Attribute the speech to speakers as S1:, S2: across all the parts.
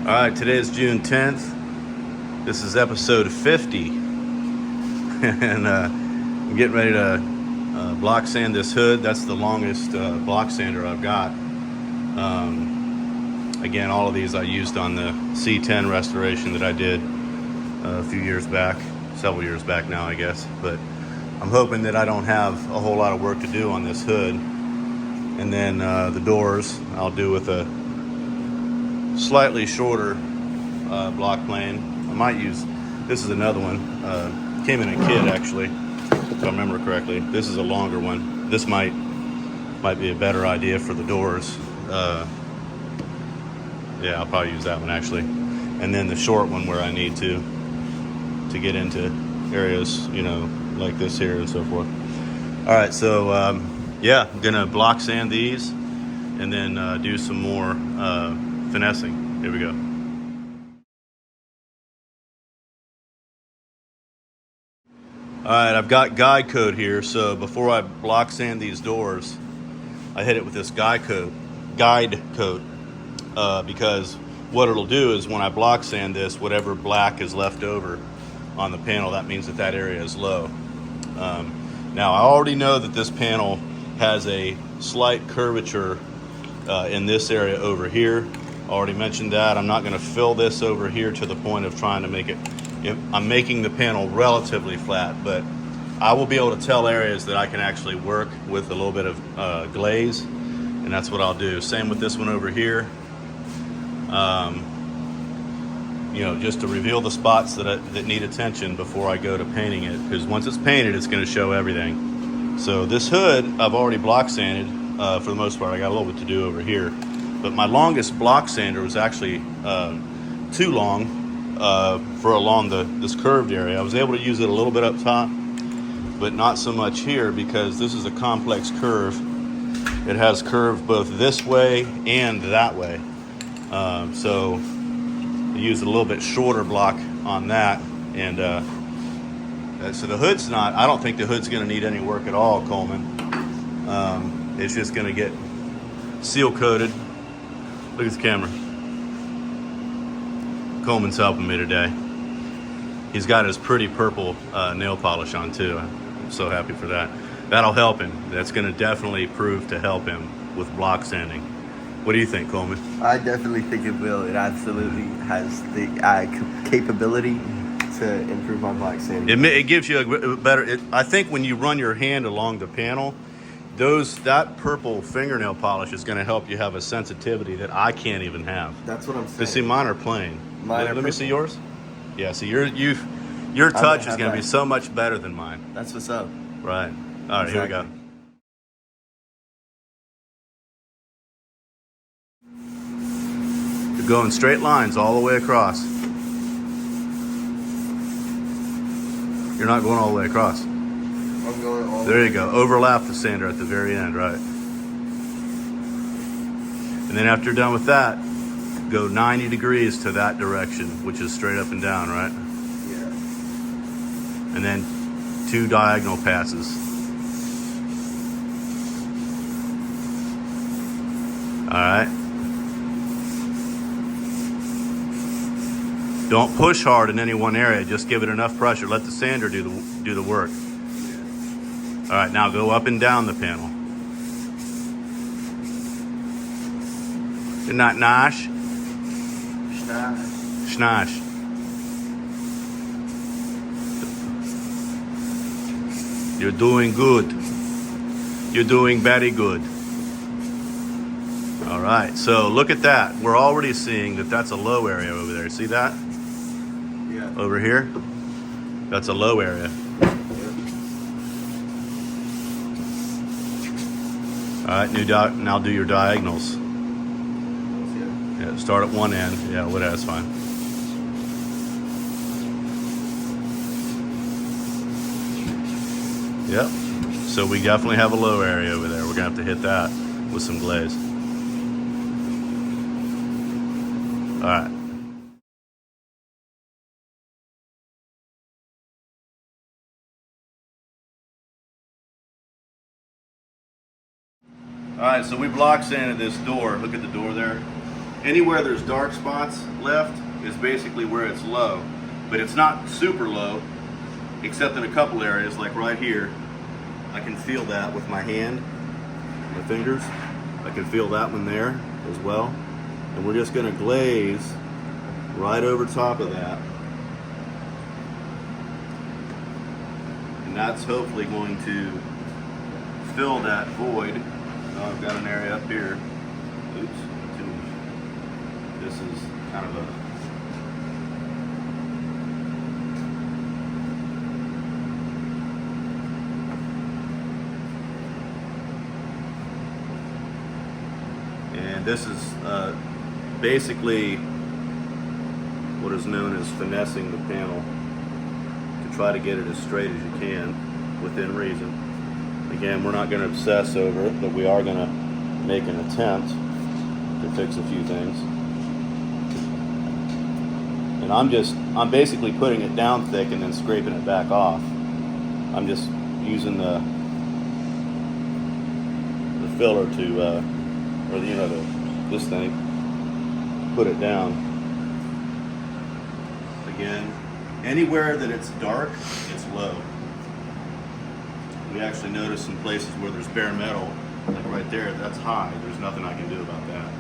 S1: All right, today is June 10th. This is episode 50. And I'm getting ready to block sand this hood. That's the longest block sander I've got. Again, all of these I used on the C10 restoration that I did a few years back, several years back now, I guess. But I'm hoping that I don't have a whole lot of work to do on this hood. And then the doors I'll do with a slightly shorter block plane. I might use, this is another one, came in a kit actually, if I remember correctly. This is a longer one. This might be a better idea for the doors. Yeah, I'll probably use that one actually. And then the short one where I need to get into areas, you know, like this here and so forth. All right, so yeah, I'm gonna block sand these and then do some more finessing. Here we go. All right, I've got guide coat here. So before I block sand these doors, I hit it with this guide coat, because what it'll do is when I block sand this, whatever black is left over on the panel, that means that area is low. Now I already know that this panel has a slight curvature in this area over here. Already mentioned that. I'm not going to fill this over here to the point of trying to make it, I'm making the panel relatively flat, but I will be able to tell areas that I can actually work with a little bit of glaze, and that's what I'll do. Same with this one over here. You know, just to reveal the spots that need attention before I go to painting it, because once it's painted, it's going to show everything. So this hood, I've already block sanded for the most part. I got a little bit to do over here. But my longest block sander was actually too long for along this curved area. I was able to use it a little bit up top, but not so much here because this is a complex curve. It has curve both this way and that way. So I used a little bit shorter block on that. And so the hood's not, I don't think the hood's gonna need any work at all, Coleman. It's just gonna get seal coated. Look at the camera. Coleman's helping me today. He's got his pretty purple nail polish on too. I'm so happy for that. That'll help him. That's gonna definitely prove to help him with block sanding. What do you think, Coleman?
S2: I definitely think it will. It absolutely has the capability to improve my block sanding.
S1: It gives you a better, I think when you run your hand along the panel, that purple fingernail polish is going to help you have a sensitivity that I can't even have.
S2: That's what I'm saying.
S1: You see, mine are plain. Let me see yours. Yeah, see, your touch is going to be so much better than mine.
S2: That's what's up.
S1: Right. All right, Here we go. You're going straight lines all the way across. You're not going all the way across.
S2: I'm going all
S1: There you go. Overlap the sander at the very end, right? And then after you're done with that, go 90 degrees to that direction, which is straight up and down, right?
S2: Yeah.
S1: And then 2 diagonal passes. All right. Don't push hard in any one area. Just give it enough pressure. Let the sander do the work. All right, now go up and down the panel. You're not nosh. Schnosh. You're doing good. You're doing very good. All right, so look at that. We're already seeing that that's a low area over there. See that?
S2: Yeah.
S1: Over here? That's a low area. All right, now do your diagonals. Yeah, start at one end. Yeah, well, that's fine. Yep. So we definitely have a low area over there. We're gonna have to hit that with some glaze. All right. All right, so we block sanded this door. Look at the door there. anywhere there's dark spots left is basically where it's low, but it's not super low, except in a couple areas, like right here. I can feel that with my hand, my fingers. I can feel that one there as well. And we're just gonna glaze right over top of that. And that's hopefully going to fill that void. Now I've got an area up here. Oops, too much. This is kind of a and this is basically what is known as finessing the panel to try to get it as straight as you can within reason. Again, we're not going to obsess over it, but we are going to make an attempt to fix a few things. And I'm basically putting it down thick and then scraping it back off. I'm just using the filler to or this thing, put it down. Again, anywhere that it's dark, it's low. We actually notice some places where there's bare metal, like right there, that's high. There's nothing I can do about that.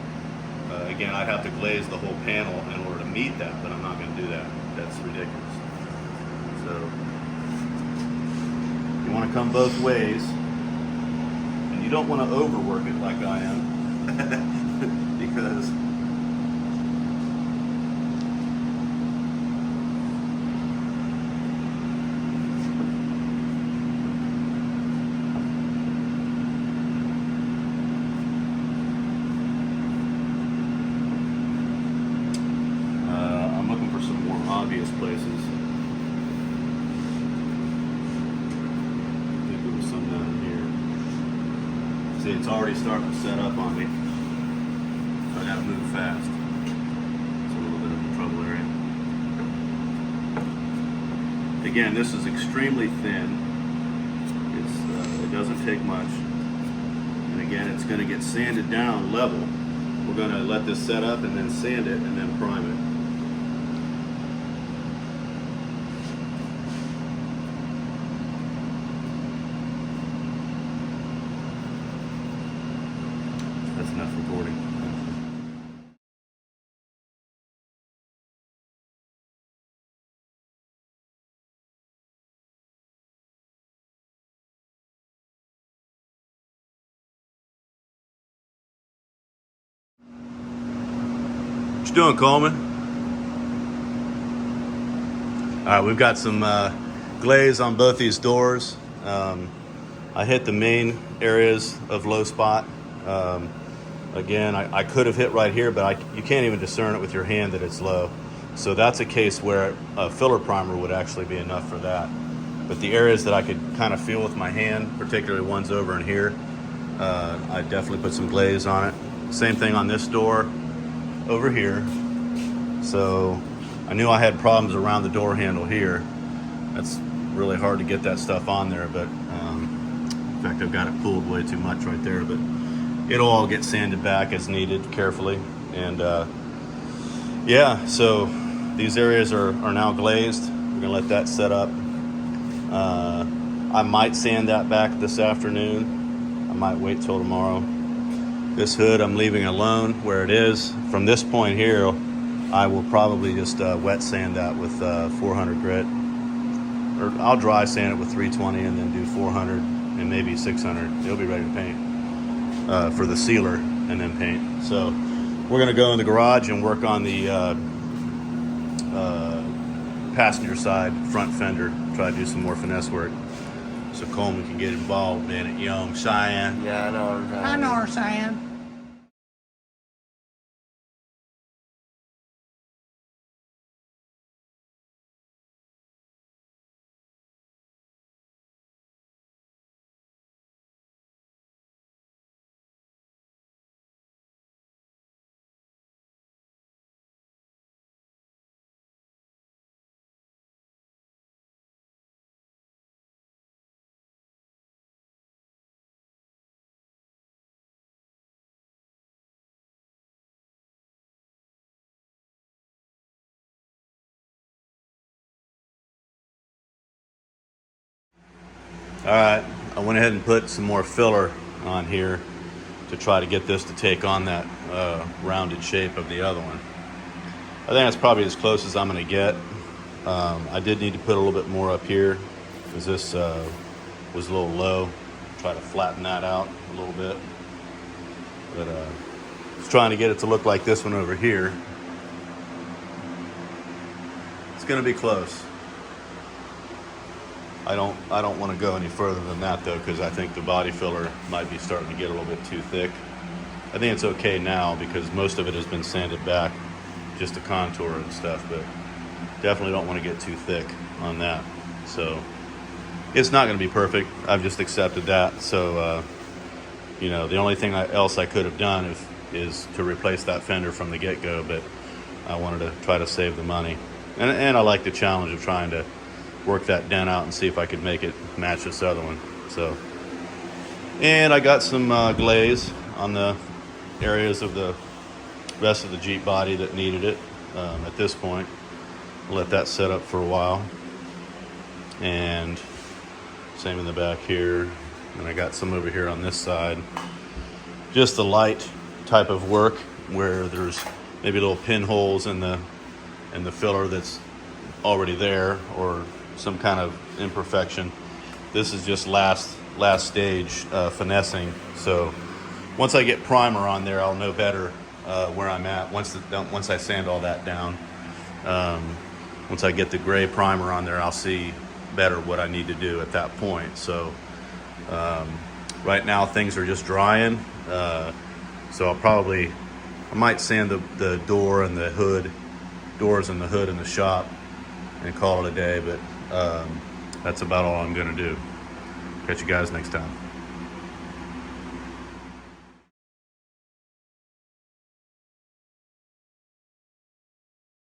S1: Again, I'd have to glaze the whole panel in order to meet that, but I'm not going to do that. That's ridiculous. So, you want to come both ways, and you don't want to overwork it like I am. Because I'm looking for some more obvious places. I think there was some down here. See, it's already starting to set up on me. I gotta move fast. It's a little bit of a trouble area. Again, this is extremely thin. It doesn't take much. And again, it's gonna get sanded down level. We're gonna let this set up and then sand it and then prime it. That's enough recording. What you doing, Coleman? All right, we've got some glaze on both these doors. I hit the main areas of low spot. Again, I could have hit right here, but you can't even discern it with your hand that it's low. So that's a case where a filler primer would actually be enough for that. But the areas that I could kind of feel with my hand, particularly ones over in here, I definitely put some glaze on it. Same thing on this door over here. So I knew I had problems around the door handle here. That's really hard to get that stuff on there, but in fact I've got it pulled way too much right there, but it'll all get sanded back as needed carefully. And yeah, so these areas are now glazed. We're gonna let that set up. I might sand that back this afternoon. I might wait till tomorrow. This hood I'm leaving alone where it is. From this point here, I will probably just wet sand that with 400 grit. Or I'll dry sand it with 320 and then do 400 and maybe 600. It'll be ready to paint for the sealer and then paint. So we're gonna go in the garage and work on the passenger side front fender, try to do some more finesse work so Coleman can get involved in it. You know what I'm saying?
S2: Yeah, I know what I'm saying.
S3: I know what I'm saying.
S1: All right, I went ahead and put some more filler on here to try to get this to take on that rounded shape of the other one. I think that's probably as close as I'm going to get. I did need to put a little bit more up here because this was a little low. Try to flatten that out a little bit. But I was trying to get it to look like this one over here. It's going to be close. I don't want to go any further than that though, because I think the body filler might be starting to get a little bit too thick. I think it's okay now because most of it has been sanded back, just to contour and stuff, but definitely don't want to get too thick on that. So it's not going to be perfect. I've just accepted that. So you know, the only thing else I could have done is to replace that fender from the get-go, but I wanted to try to save the money, and I like the challenge of trying to work that dent out and see if I could make it match this other one. So, and I got some glaze on the areas of the rest of the Jeep body that needed it. At this point, I'll let that set up for a while, and same in the back here, and I got some over here on this side. Just a light type of work where there's maybe little pinholes in the filler that's already there, or some kind of imperfection. This is just last stage finessing. So once I get primer on there, I'll know better where I'm at. Once I sand all that down, once I get the gray primer on there, I'll see better what I need to do at that point. So right now things are just drying. So I might sand the door and the hood, doors and the hood in the shop, and call it a day, but that's about all I'm gonna do. Catch you guys next time.